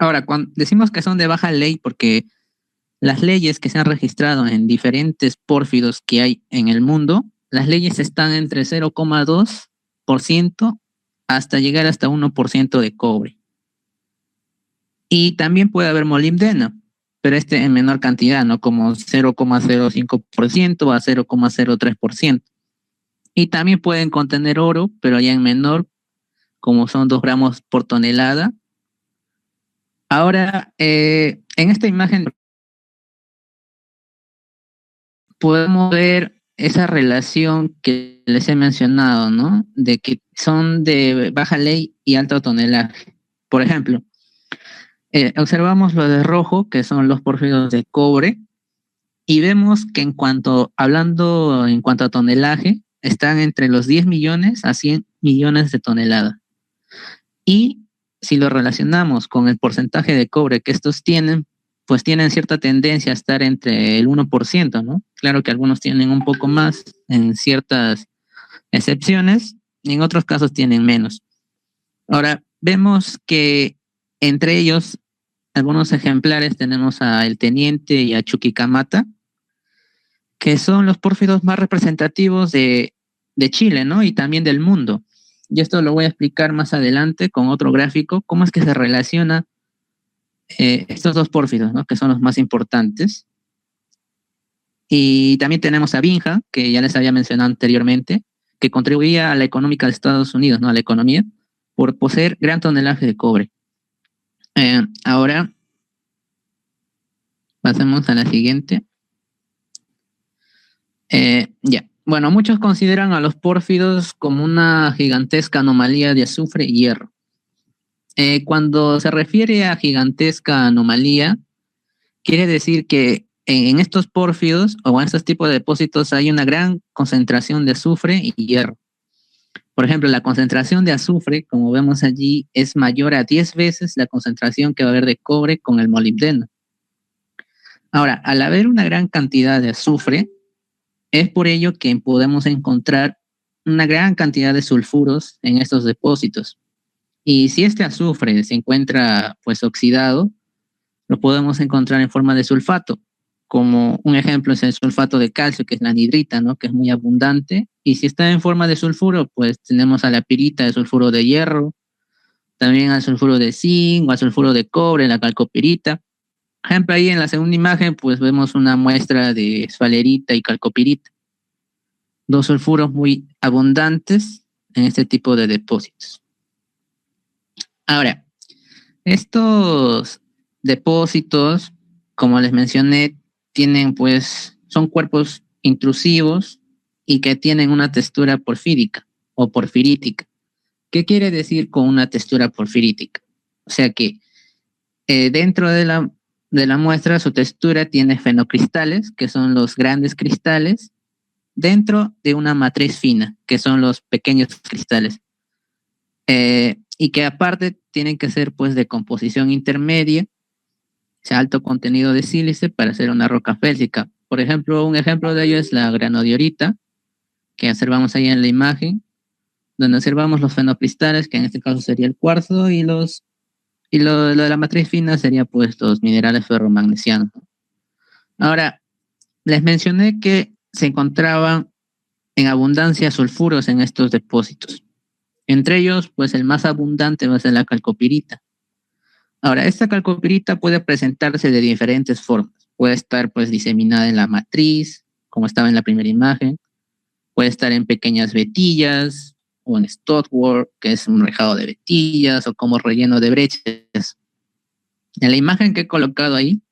Ahora, cuando decimos que son de baja ley porque las leyes que se han registrado en diferentes pórfidos que hay en el mundo, las leyes están entre 0,2% hasta llegar hasta 1% de cobre. Y también puede haber molibdeno, pero en menor cantidad, ¿no? Como 0,05% a 0,03%. Y también pueden contener oro, pero ya en menor, como son 2 gramos por tonelada. Ahora, en esta imagen podemos ver esa relación que les he mencionado, ¿no? De que son de baja ley y alto tonelaje. Por ejemplo, observamos lo de rojo, que son los pórfidos de cobre, y vemos que hablando en cuanto a tonelaje, están entre los 10 millones a 100 millones de toneladas. Y si lo relacionamos con el porcentaje de cobre que estos tienen, pues tienen cierta tendencia a estar entre el 1%, ¿no? Claro que algunos tienen un poco más en ciertas excepciones, y en otros casos tienen menos. Ahora, vemos que entre ellos, algunos ejemplares, tenemos a El Teniente y a Chuquicamata, que son los pórfidos más representativos de Chile, ¿no? Y también del mundo. Y esto lo voy a explicar más adelante con otro gráfico, cómo es que se relaciona estos dos pórfidos, ¿no? Que son los más importantes. Y también tenemos a Binja, que ya les había mencionado anteriormente, que contribuía a la económica de Estados Unidos, ¿no? A la economía, por poseer gran tonelaje de cobre. Ahora, pasemos a la siguiente. Ya. Bueno, muchos consideran a los pórfidos como una gigantesca anomalía de azufre y hierro. Cuando se refiere a gigantesca anomalía, quiere decir que en estos pórfidos o en estos tipos de depósitos hay una gran concentración de azufre y hierro. Por ejemplo, la concentración de azufre, como vemos allí, es mayor a 10 veces la concentración que va a haber de cobre con el molibdeno. Ahora, al haber una gran cantidad de azufre, es por ello que podemos encontrar una gran cantidad de sulfuros en estos depósitos. Y si este azufre se encuentra pues oxidado, lo podemos encontrar en forma de sulfato. Como un ejemplo es el sulfato de calcio, que es la anhidrita, ¿no? Que es muy abundante. Y si está en forma de sulfuro, pues tenemos a la pirita de sulfuro de hierro, también al sulfuro de zinc o al sulfuro de cobre, la calcopirita. Por ejemplo, ahí en la segunda imagen, pues vemos una muestra de esfalerita y calcopirita, dos sulfuros muy abundantes en este tipo de depósitos. Ahora, estos depósitos, como les mencioné, son cuerpos intrusivos y que tienen una textura porfírica o porfirítica. ¿Qué quiere decir con una textura porfirítica? O sea que dentro de la muestra su textura tiene fenocristales, que son los grandes cristales, dentro de una matriz fina, que son los pequeños cristales. Y que aparte tienen que ser pues de composición intermedia, o sea, alto contenido de sílice para hacer una roca félsica. Por ejemplo, un ejemplo de ello es la granodiorita, que observamos ahí en la imagen, donde observamos los fenocristales, que en este caso sería el cuarzo, y lo de la matriz fina sería pues los minerales ferromagnesianos. Ahora, les mencioné que se encontraban en abundancia sulfuros en estos depósitos. Entre ellos, pues el más abundante va a ser la calcopirita. Ahora, esta calcopirita puede presentarse de diferentes formas. Puede estar pues diseminada en la matriz, como estaba en la primera imagen. Puede estar en pequeñas vetillas o en stonework, que es un rejado de vetillas, o como relleno de brechas. En la imagen que he colocado ahí,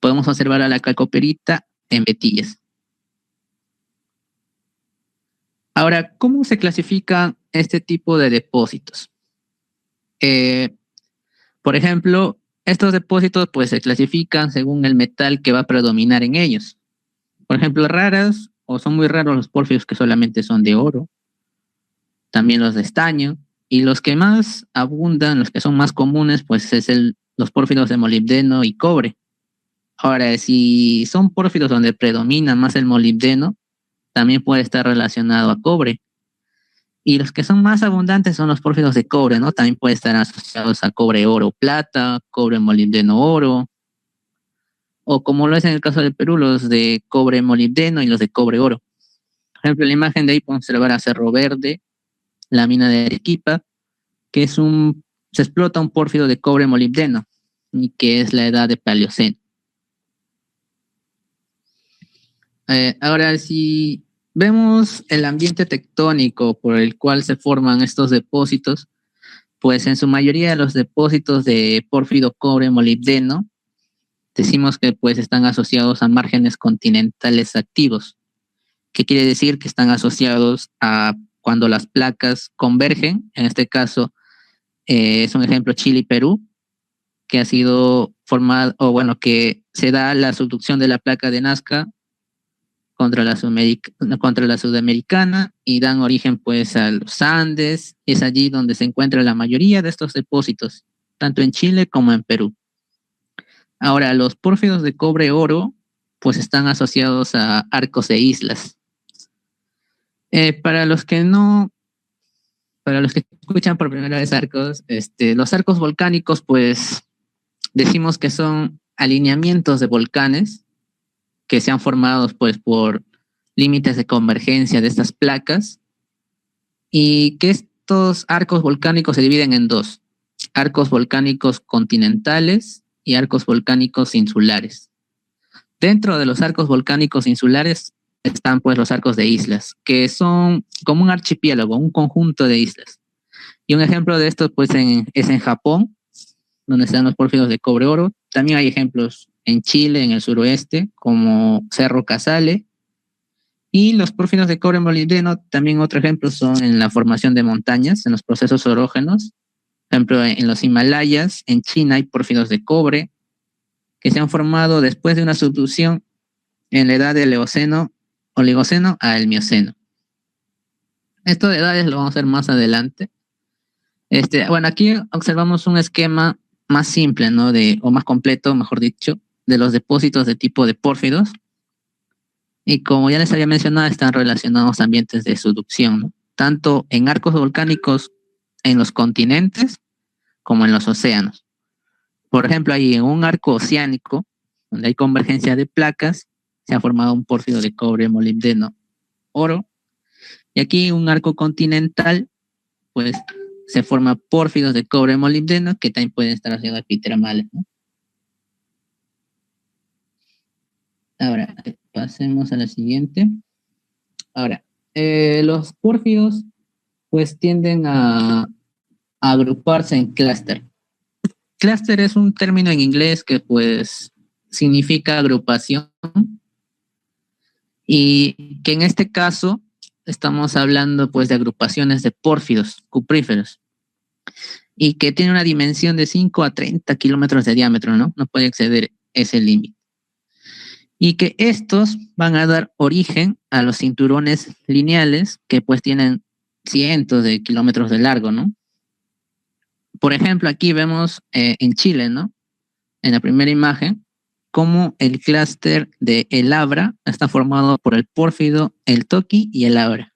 podemos observar a la calcopirita en vetillas. Ahora, ¿cómo se clasifican este tipo de depósitos? Por ejemplo, estos depósitos pues se clasifican según el metal que va a predominar en ellos. Por ejemplo, raras o son muy raros los pórfidos que solamente son de oro, también los de estaño, y los que más abundan, los que son más comunes, pues es los pórfidos de molibdeno y cobre. Ahora, si son pórfidos donde predomina más el molibdeno, también puede estar relacionado a cobre. Y los que son más abundantes son los pórfidos de cobre, ¿no? También pueden estar asociados a cobre, oro, plata, cobre, molibdeno, oro, o como lo es en el caso del Perú, los de cobre, molibdeno y los de cobre, oro. Por ejemplo, en la imagen de ahí podemos observar a Cerro Verde, la mina de Arequipa, que se explota un pórfido de cobre molibdeno, y que es la edad de Paleoceno. Ahora, si vemos el ambiente tectónico por el cual se forman estos depósitos, pues en su mayoría los depósitos de pórfido cobre molibdeno, decimos que pues están asociados a márgenes continentales activos. ¿Qué quiere decir? Que están asociados a cuando las placas convergen, en este caso es un ejemplo Chile y Perú, que ha sido formado, o bueno, que se da la subducción de la placa de Nazca contra la sudamericana y dan origen pues a los Andes. Es allí donde se encuentra la mayoría de estos depósitos, tanto en Chile como en Perú. Ahora, los pórfidos de cobre oro pues están asociados a arcos e islas. Para los que escuchan por primera vez arcos, los arcos volcánicos pues decimos que son alineamientos de volcanes que se han formado pues por límites de convergencia de estas placas, y que estos arcos volcánicos se dividen en dos: arcos volcánicos continentales y arcos volcánicos insulares. Dentro de los arcos volcánicos insulares están pues los arcos de islas, que son como un archipiélago, un conjunto de islas. Y un ejemplo de esto pues es en Japón, donde están los pórfidos de cobre oro. También hay ejemplos en Chile, en el suroeste, como Cerro Casale. Y los pórfidos de cobre molibdeno, también otro ejemplo, son en la formación de montañas, en los procesos orógenos. Por ejemplo, en los Himalayas, en China, hay pórfidos de cobre que se han formado después de una subducción en la edad del Oligoceno al Mioceno. Esto de edades lo vamos a ver más adelante. Bueno, aquí observamos un esquema más simple, ¿no? O más completo, mejor dicho, de los depósitos de tipo de pórfidos. Y como ya les había mencionado, están relacionados a ambientes de subducción, ¿no? Tanto en arcos volcánicos en los continentes como en los océanos. Por ejemplo, ahí en un arco oceánico, donde hay convergencia de placas, se ha formado un pórfido de cobre, molibdeno, oro. Y aquí un arco continental, pues se forma pórfidos de cobre, molibdeno, que también pueden estar haciendo epitramales, ¿no? Ahora, pasemos a la siguiente. Ahora, los pórfidos pues tienden a agruparse en clúster. Clúster es un término en inglés que pues significa agrupación, y que en este caso estamos hablando pues de agrupaciones de pórfidos cupríferos, y que tiene una dimensión de 5 a 30 kilómetros de diámetro, ¿no? No puede exceder ese límite. Y que estos van a dar origen a los cinturones lineales que pues tienen cientos de kilómetros de largo, ¿no? Por ejemplo, aquí vemos en Chile, ¿no? En la primera imagen, cómo el clúster de El Abra está formado por el pórfido, el Toqui y el Abra.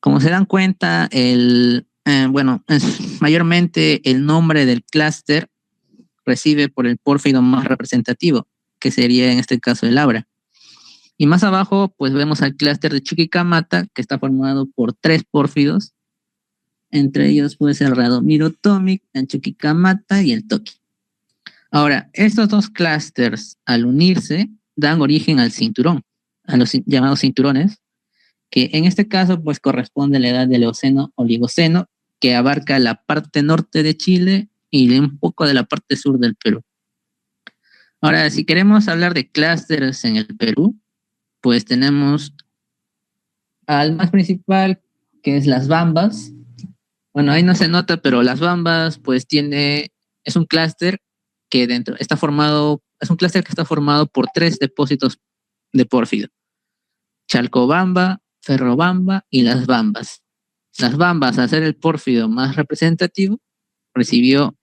Como se dan cuenta, mayormente el nombre del clúster recibe por el pórfido más representativo, que sería en este caso el Abra. Y más abajo, pues vemos al clúster de Chuquicamata, que está formado por 3 pórfidos. Entre ellos puede ser el Radomiro Tomic, el Chuquicamata y el Toqui. Ahora, estos dos clústeres, al unirse, dan origen al cinturón, a los llamados cinturones, que en este caso pues corresponde a la edad del Eoceno-Oligoceno, que abarca la parte norte de Chile y un poco de la parte sur del Perú. Ahora, si queremos hablar de clústeres en el Perú, pues tenemos al más principal, que es Las Bambas. Bueno, ahí no se nota, pero Las Bambas pues es un clúster que es un clúster que está formado por 3 depósitos de pórfido: Chalcobamba, Ferrobamba y Las Bambas. Las Bambas, al ser el pórfido más representativo, recibió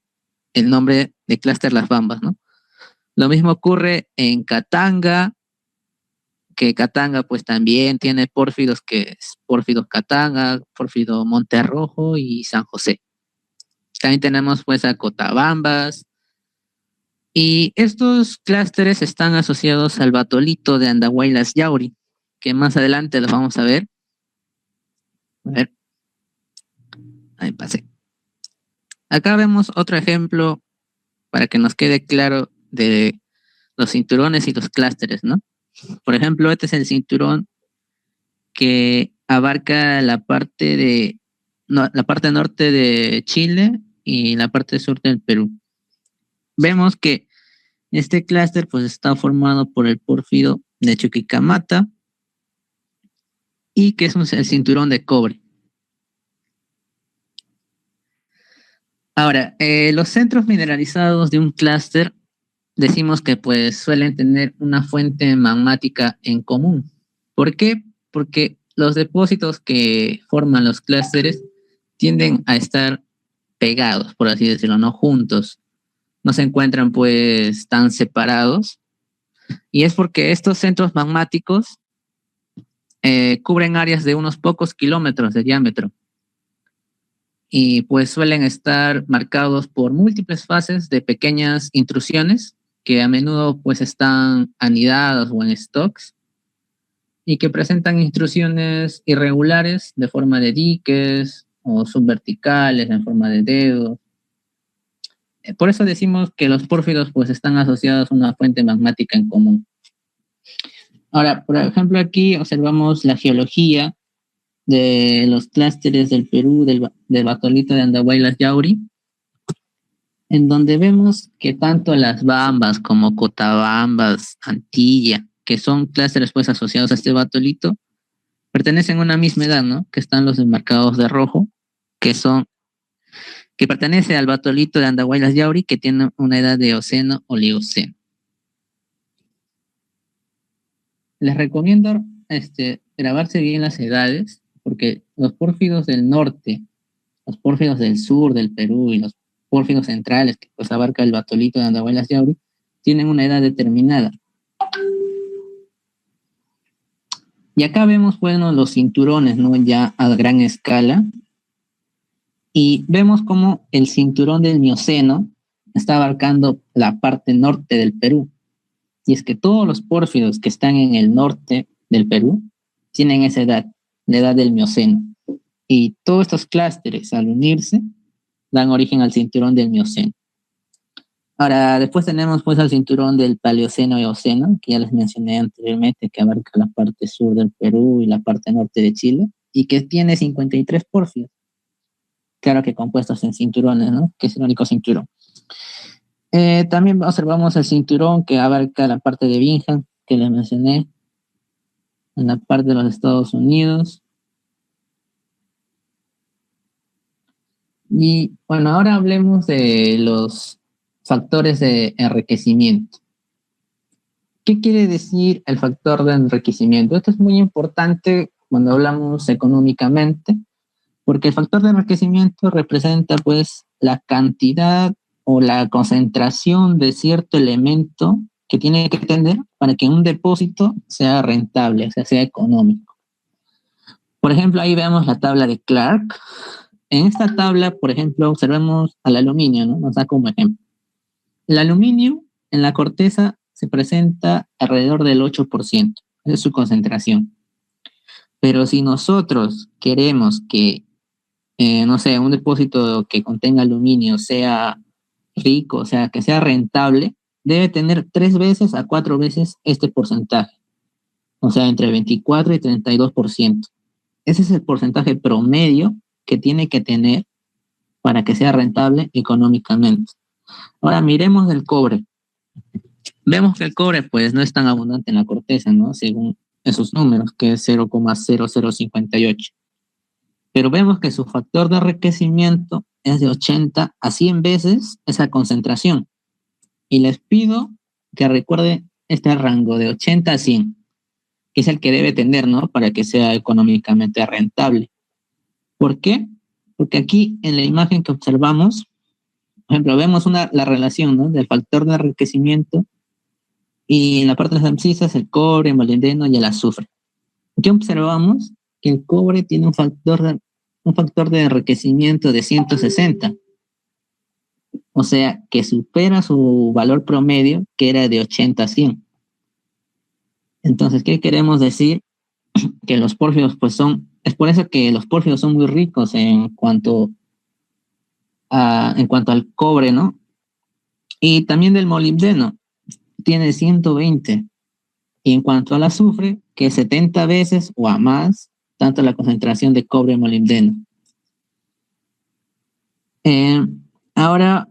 el nombre de clúster Las Bambas, ¿no? Lo mismo ocurre en Katanga, que Katanga pues también tiene pórfidos, que es Pórfido Katanga, Pórfido Monterrojo y San José. También tenemos pues a Cotabambas, y estos clústeres están asociados al batolito de Andahuaylas Yauri, que más adelante lo vamos a ver. A ver, ahí pasé. Acá vemos otro ejemplo para que nos quede claro de los cinturones y los clústeres, ¿no? Por ejemplo, este es el cinturón que abarca la parte la parte norte de Chile y la parte sur del Perú. Vemos que este clúster pues está formado por el pórfido de Chuquicamata y que es el cinturón de cobre. Ahora, los centros mineralizados de un clúster decimos que pues suelen tener una fuente magmática en común. ¿Por qué? Porque los depósitos que forman los clústeres tienden a estar pegados, por así decirlo, no juntos. No se encuentran pues tan separados. Y es porque estos centros magmáticos cubren áreas de unos pocos kilómetros de diámetro. Y pues suelen estar marcados por múltiples fases de pequeñas intrusiones que a menudo pues están anidadas o en stocks y que presentan intrusiones irregulares de forma de diques o subverticales en forma de dedos. Por eso decimos que los pórfidos pues están asociados a una fuente magmática en común. Ahora, por ejemplo, aquí observamos la geología de los clústeres del Perú, del batolito de Andahuaylas Yauri, en donde vemos que tanto las Bambas como Cotabambas, Antilla, que son clústeres pues asociados a este batolito, pertenecen a una misma edad, ¿no? Que están los enmarcados de rojo, que pertenece al batolito de Andahuaylas Yauri, que tiene una edad de Eoceno-Oligoceno. Les recomiendo grabarse bien las edades, porque los pórfidos del norte, los pórfidos del sur del Perú y los pórfidos centrales, que pues abarca el batolito de Andahuaylas Yauri, tienen una edad determinada. Y acá vemos, bueno, los cinturones, ¿no? Ya a gran escala. Y vemos cómo el cinturón del Mioceno está abarcando la parte norte del Perú. Y es que todos los pórfidos que están en el norte del Perú tienen esa edad, la edad del Mioceno. Y todos estos clústeres, al unirse, dan origen al cinturón del Mioceno. Ahora, después tenemos pues al cinturón del Paleoceno y Eoceno, que ya les mencioné anteriormente, que abarca la parte sur del Perú y la parte norte de Chile, y que tiene 53 pórfidos. Claro que compuestos en cinturones, ¿no? Que es el único cinturón. También observamos el cinturón que abarca la parte de Bingham, que les mencioné, en la parte de los Estados Unidos. Y bueno, ahora hablemos de los factores de enriquecimiento. ¿Qué quiere decir el factor de enriquecimiento? Esto es muy importante cuando hablamos económicamente, porque el factor de enriquecimiento representa pues la cantidad o la concentración de cierto elemento que tiene que tener para que un depósito sea rentable, o sea, sea económico. Por ejemplo, ahí vemos la tabla de Clark. En esta tabla, por ejemplo, observemos al aluminio, ¿no? Nos da como ejemplo. El aluminio en la corteza se presenta alrededor del 8%, esa es su concentración. Pero si nosotros queremos que, no sé, un depósito que contenga aluminio sea rico, o sea, que sea rentable, debe tener 3 veces a 4 veces este porcentaje. O sea, entre 24 y 32%. Ese es el porcentaje promedio que tiene que tener para que sea rentable económicamente. Ahora miremos el cobre. Vemos que el cobre pues no es tan abundante en la corteza, ¿no? Según esos números, que es 0,0058. Pero vemos que su factor de enriquecimiento es de 80 a 100 veces esa concentración. Y les pido que recuerden este rango de 80 a 100, que es el que debe tener, ¿no? Para que sea económicamente rentable. ¿Por qué? Porque aquí en la imagen que observamos, por ejemplo, vemos la relación, ¿no? Del factor de enriquecimiento y en la parte de las abscisas el cobre, el molibdeno y el azufre. Aquí observamos que el cobre tiene un factor de enriquecimiento de 160, o sea que supera su valor promedio, que era de 80 a 100. Entonces, ¿qué queremos decir? Que los pórfidos pues es por eso que los pórfidos son muy ricos en cuanto al cobre, ¿no? Y también del molibdeno, tiene 120. Y en cuanto al azufre, que es 70 veces o a más, tanto la concentración de cobre y molibdeno. Ahora,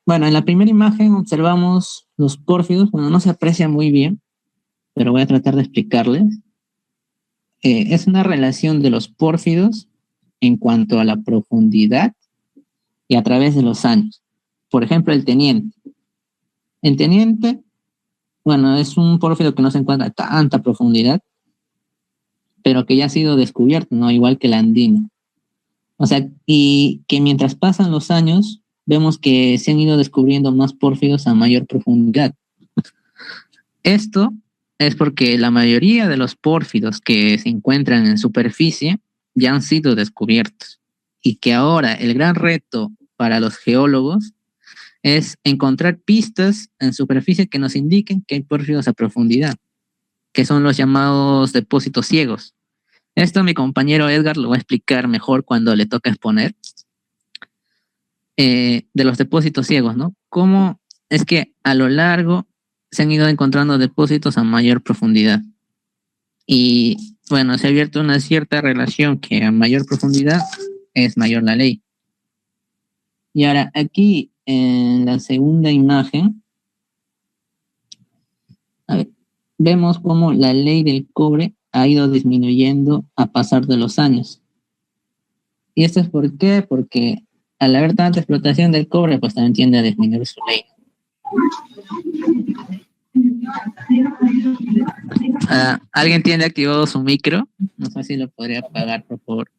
bueno, en la primera imagen observamos los pórfidos. Bueno, no se aprecia muy bien, pero voy a tratar de explicarles. Es una relación de los pórfidos en cuanto a la profundidad y a través de los años. Por ejemplo, el teniente. El teniente, bueno, es un pórfido que no se encuentra a tanta profundidad, pero que ya ha sido descubierto, ¿no? Igual que el andino. O sea, y que mientras pasan los años, vemos que se han ido descubriendo más pórfidos a mayor profundidad. Esto es porque la mayoría de los pórfidos que se encuentran en superficie ya han sido descubiertos y que ahora el gran reto para los geólogos es encontrar pistas en superficie que nos indiquen que hay pórfidos a profundidad, que son los llamados depósitos ciegos. Esto mi compañero Edgar lo va a explicar mejor cuando le toca exponer, de los depósitos ciegos, ¿no? Cómo es que a lo largo se han ido encontrando depósitos a mayor profundidad. Y bueno, se ha abierto una cierta relación que a mayor profundidad es mayor la ley. Y ahora aquí en la segunda imagen, a ver, vemos cómo la ley del cobre ha ido disminuyendo a pasar de los años. ¿Y esto es por qué? Porque al haber tanta explotación del cobre, pues también tiende a disminuir su ley. ¿Alguien tiene activado su micro? No sé si lo podría apagar, por favor.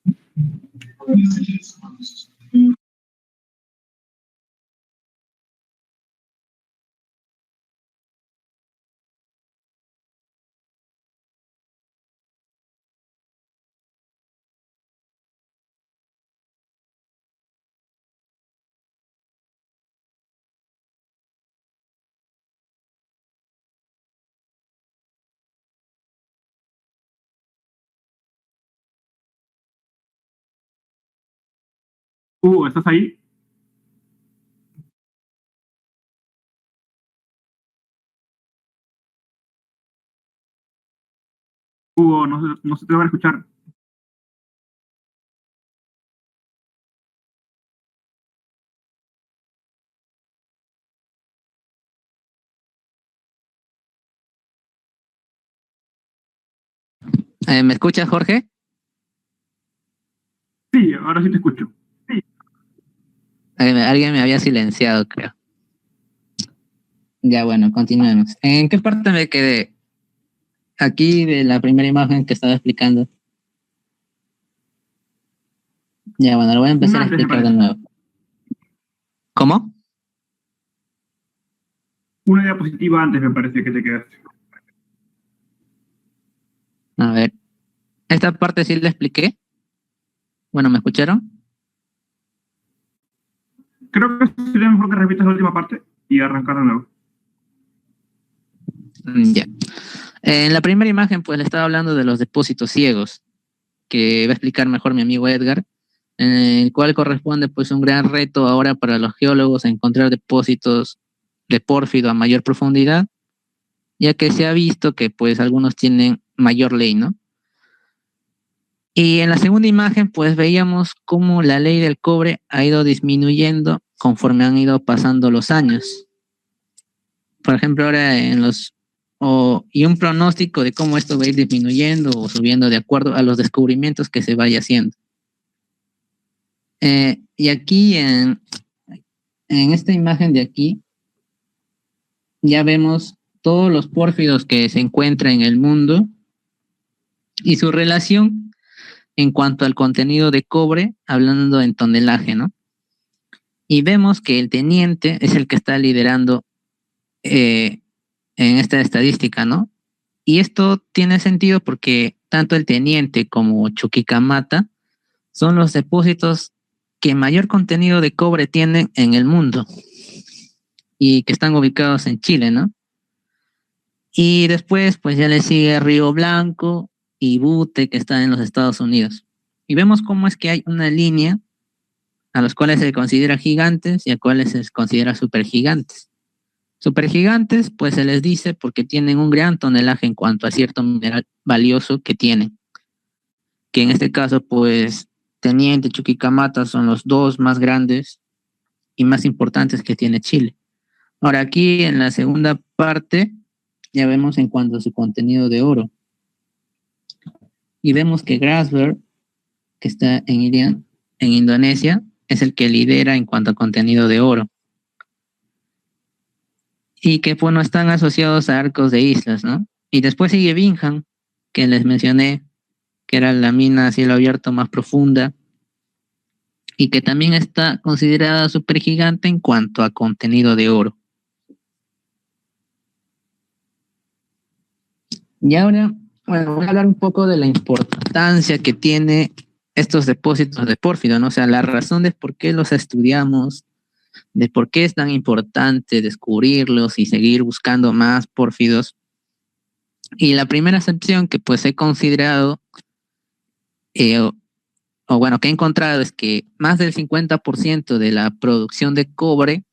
¿Estás ahí? Hugo, no se te va a escuchar. ¿Me escuchas, Jorge? Sí, ahora sí te escucho. Sí. Alguien me había silenciado, creo. Ya, bueno, continuemos. ¿En qué parte me quedé? Aquí de la primera imagen que estaba explicando. Ya, bueno, lo voy a empezar a explicar de nuevo. ¿Cómo? Una diapositiva antes me parece que te quedaste. A ver. ¿Esta parte sí la expliqué? Bueno, ¿me escucharon? Creo que sería mejor que repitas la última parte y arrancar de nuevo. Ya. En la primera imagen, pues le estaba hablando de los depósitos ciegos, que va a explicar mejor mi amigo Edgar, en el cual corresponde pues un gran reto ahora para los geólogos a encontrar depósitos de pórfido a mayor profundidad, ya que se ha visto que pues algunos tienen mayor ley, ¿no? Y en la segunda imagen pues veíamos cómo la ley del cobre ha ido disminuyendo conforme han ido pasando los años. Por ejemplo, ahora y un pronóstico de cómo esto va a ir disminuyendo o subiendo de acuerdo a los descubrimientos que se vaya haciendo. Y aquí en esta imagen de aquí ya vemos todos los pórfidos que se encuentran en el mundo y su relación en cuanto al contenido de cobre, hablando en tonelaje, ¿no? Y vemos que el teniente es el que está liderando en esta estadística, ¿no? Y esto tiene sentido porque tanto el Teniente como Chuquicamata son los depósitos que mayor contenido de cobre tienen en el mundo y que están ubicados en Chile, ¿no? Y después, pues ya le sigue Río Blanco y Butte, que está en los Estados Unidos. Y vemos cómo es que hay una línea a los cuales se considera gigantes y a cuales se les considera supergigantes. Supergigantes, pues se les dice porque tienen un gran tonelaje en cuanto a cierto mineral valioso que tienen. Que en este caso, pues, Teniente, Chuquicamata son los dos más grandes y más importantes que tiene Chile. Ahora aquí en la segunda parte ya vemos en cuanto a su contenido de oro. Y vemos que Grasberg, que está en Indonesia, es el que lidera en cuanto a contenido de oro. Y que, bueno, están asociados a arcos de islas, ¿no? Y después sigue Bingham, que les mencioné, que era la mina a cielo abierto más profunda, y que también está considerada supergigante en cuanto a contenido de oro. Y ahora, bueno, voy a hablar un poco de la importancia que tiene estos depósitos de pórfido, ¿no? O sea, la razón de por qué los estudiamos, de por qué es tan importante descubrirlos y seguir buscando más pórfidos. Y la primera excepción que pues he considerado, o bueno, que he encontrado es que más del 50% de la producción de cobre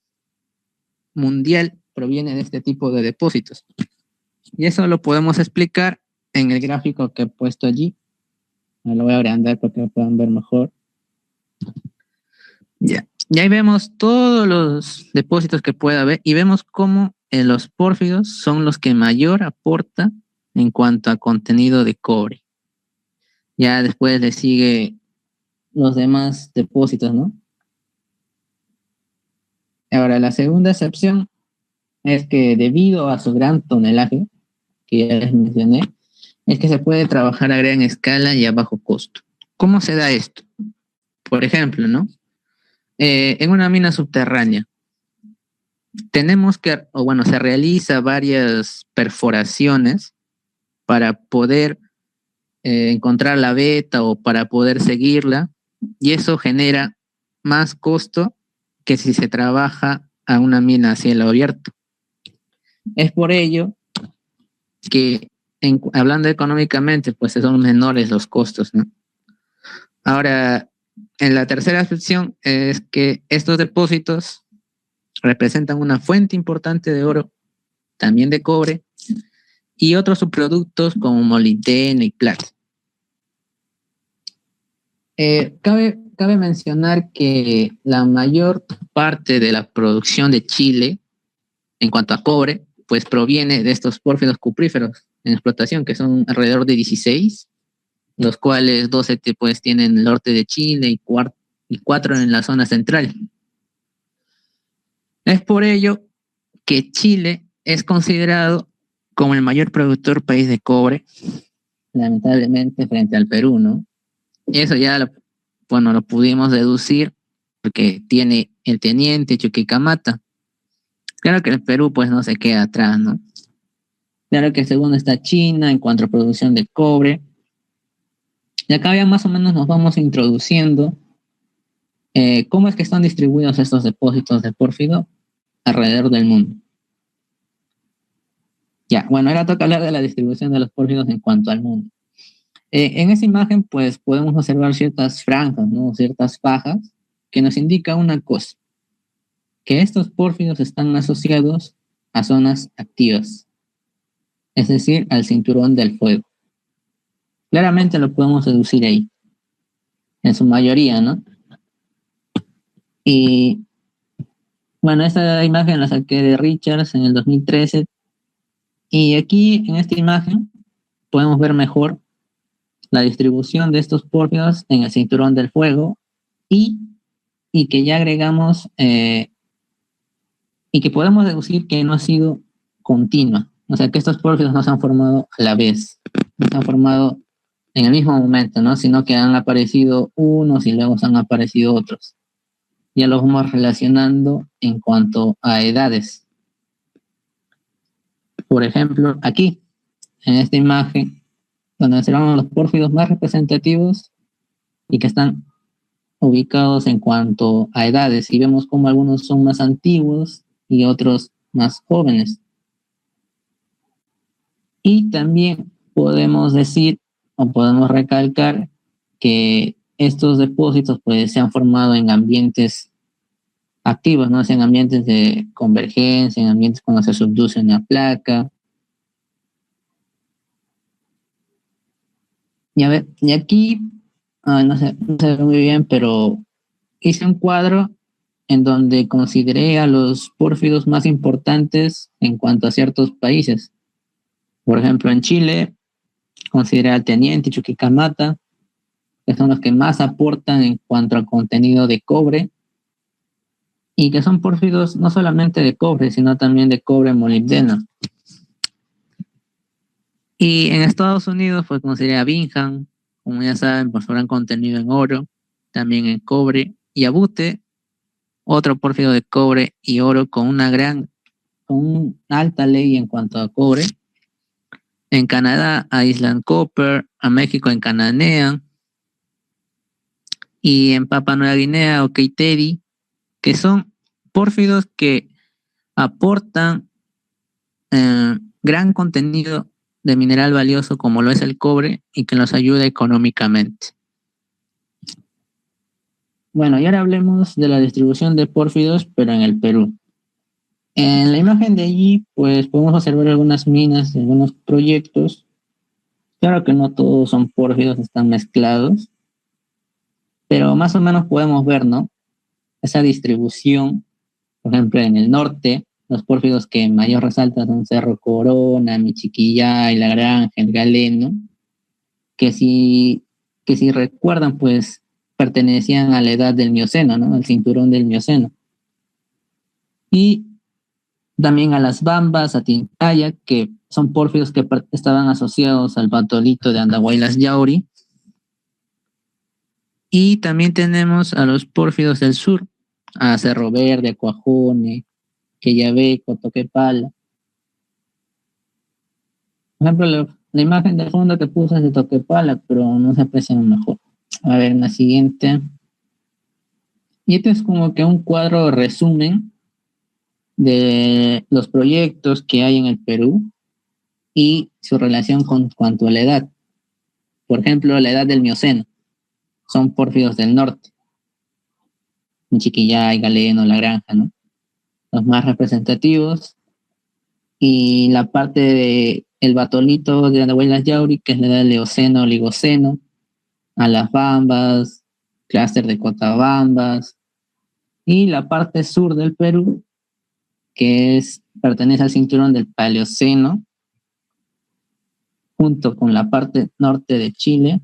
mundial proviene de este tipo de depósitos. Y eso lo podemos explicar en el gráfico que he puesto allí. Me lo voy a agrandar para que lo puedan ver mejor. Ya. Y ahí vemos todos los depósitos que puede haber y vemos cómo los pórfidos son los que mayor aportan en cuanto a contenido de cobre. Ya después le sigue los demás depósitos, ¿no? Ahora, la segunda excepción es que debido a su gran tonelaje, que ya les mencioné, es que se puede trabajar a gran escala y a bajo costo. ¿Cómo se da esto? Por ejemplo, ¿no? En una mina subterránea, tenemos que, o bueno, se realiza varias perforaciones para poder encontrar la veta o para poder seguirla, y eso genera más costo que si se trabaja a una mina a cielo abierto. Es por ello que, hablando económicamente, pues son menores los costos, ¿no? Ahora, en la tercera sección es que estos depósitos representan una fuente importante de oro, también de cobre, y otros subproductos como molibdeno y plata. Cabe mencionar que la mayor parte de la producción de Chile en cuanto a cobre, pues proviene de estos pórfidos cupríferos en explotación, que son alrededor de 16, los cuales 12 pues tienen el norte de Chile y 4 en la zona central. Es por ello que Chile es considerado como el mayor productor país de cobre, lamentablemente frente al Perú, ¿no? Y eso ya lo pudimos deducir porque tiene el Teniente Chuquicamata. Claro que el Perú pues no se queda atrás, ¿no? Claro que segundo está China en cuanto a producción de cobre. Y acá ya más o menos nos vamos introduciendo cómo es que están distribuidos estos depósitos de pórfido alrededor del mundo. Ya, bueno, ahora toca hablar de la distribución de los pórfidos en cuanto al mundo. En esta imagen, pues, podemos observar ciertas franjas, ¿no? Ciertas fajas que nos indican una cosa, que estos pórfidos están asociados a zonas activas, es decir, al cinturón del fuego. Claramente lo podemos deducir ahí, en su mayoría, ¿no? Y, bueno, esta imagen la saqué de Richards en el 2013, y aquí, en esta imagen, podemos ver mejor la distribución de estos pórfidos en el cinturón del fuego y que ya agregamos y que podemos deducir que no ha sido continua, o sea que estos pórfidos no se han formado a la vez, no se han formado en el mismo momento, ¿no? Sino que han aparecido unos y luego se han aparecido otros. Ya los vamos relacionando en cuanto a edades. Por ejemplo, aquí, en esta imagen, donde observamos los pórfidos más representativos y que están ubicados en cuanto a edades, y vemos como algunos son más antiguos y otros más jóvenes. Y también podemos decir o podemos recalcar que estos depósitos pues se han formado en ambientes activos, ¿no? En ambientes de convergencia, en ambientes cuando se subduce una placa. Y a ver, y aquí, no se ve muy bien, pero hice un cuadro en donde consideré a los pórfidos más importantes en cuanto a ciertos países. Por ejemplo, en Chile, consideré al Teniente y Chuquicamata, que son los que más aportan en cuanto al contenido de cobre, y que son pórfidos no solamente de cobre, sino también de cobre molibdeno. Y en Estados Unidos, pues consideré a Bingham, como ya saben, por su gran contenido en oro, también en cobre, y a Butte, otro pórfido de cobre y oro con una alta ley en cuanto a cobre. En Canadá a Island Copper, a México en Cananea, y en Papua Nueva Guinea o Keiteri, que son pórfidos que aportan gran contenido de mineral valioso como lo es el cobre y que nos ayuda económicamente. Bueno, y ahora hablemos de la distribución de pórfidos, pero en el Perú. En la imagen de allí, pues podemos observar algunas minas, algunos proyectos. Claro que no todos son pórfidos, están mezclados, pero más o menos podemos ver, ¿no? Esa distribución, por ejemplo, en el norte, los pórfidos que mayor resaltan son Cerro Corona, Michiquillay, La Granja, el Galeno, que si recuerdan, pues pertenecían a la edad del Mioceno, ¿no? Al cinturón del Mioceno. Y también a las Bambas, a Tintaya, que son pórfidos que estaban asociados al batolito de Andahuaylas Yauri. Y también tenemos a los pórfidos del sur, a Cerro Verde, Cuajone, Quellaveco, Toquepala. Por ejemplo, la imagen de fondo que puse es de Toquepala, pero no se aprecia mejor. A ver, en la siguiente. Y este es como que un cuadro resumen de los proyectos que hay en el Perú y su relación con cuanto a la edad. Por ejemplo, la edad del Mioceno. Son pórfidos del norte. Michiquillay, Galeno, La Granja, ¿no? Los más representativos. Y la parte de el batolito de Andahuaylas Yauri, que es la edad del Eoceno, Oligoceno, a las Bambas, clúster de Cotabambas, y la parte sur del Perú, que pertenece al cinturón del Paleoceno, junto con la parte norte de Chile,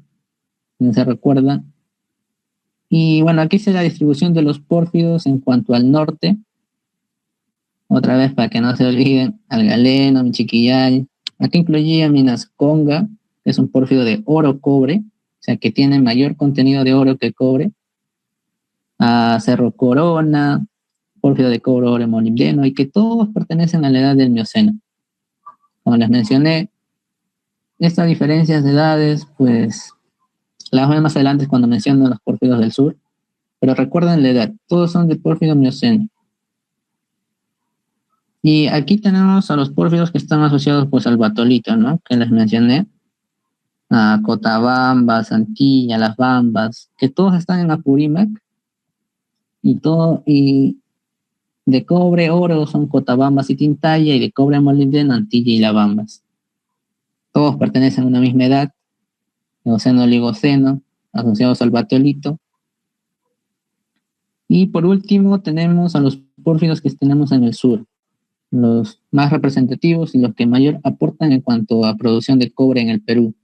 no se recuerda. Y bueno, aquí está la distribución de los pórfidos en cuanto al norte. Otra vez para que no se olviden, al Galeno, Michiquillay. Aquí incluía Minasconga, que es un pórfido de oro-cobre, o sea que tiene mayor contenido de oro que cobre. A Cerro Corona, pórfido de cobre, oro, molibdeno, y que todos pertenecen a la edad del Mioceno. Como les mencioné, estas diferencias de edades, pues las vemos más adelante cuando menciono los pórfidos del sur, pero recuerden la edad, todos son de pórfido Mioceno. Y aquí tenemos a los pórfidos que están asociados pues al batolito, ¿no? Que les mencioné, a Cotabamba, Santilla, Las Bambas, que todos están en Apurímac, y de cobre, oro son Cotabambas y Tintaya, y de cobre, molibdeno, Antilla y Las Bambas. Todos pertenecen a una misma edad, Eoceno, Oligoceno, asociados al batolito. Y por último tenemos a los pórfidos que tenemos en el sur, los más representativos y los que mayor aportan en cuanto a producción de cobre en el Perú,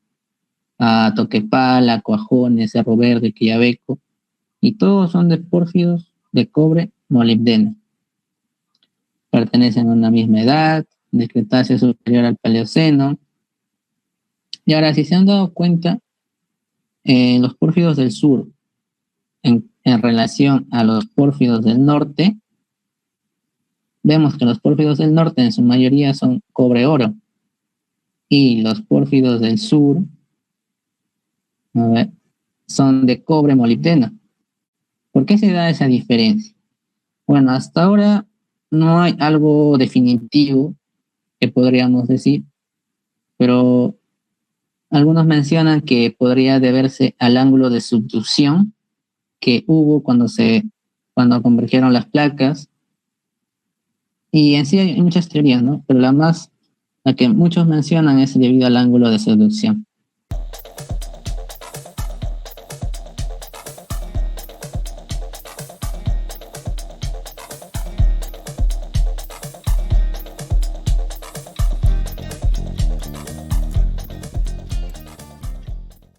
a Toquepala, Cuajone, Cerro Verde, Quellaveco, y todos son de pórfidos de cobre molibdeno. Pertenecen a una misma edad, de Cretáceo superior al Paleoceno. Y ahora, si se han dado cuenta, los pórfidos del sur, en relación a los pórfidos del norte, vemos que los pórfidos del norte en su mayoría son cobre-oro y los pórfidos del sur, a ver, son de cobre-molibdeno. ¿Por qué se da esa diferencia? Bueno, hasta ahora no hay algo definitivo que podríamos decir, pero algunos mencionan que podría deberse al ángulo de subducción que hubo cuando convergieron las placas. Y en sí hay muchas teorías, ¿no? Pero la que muchos mencionan es debido al ángulo de subducción.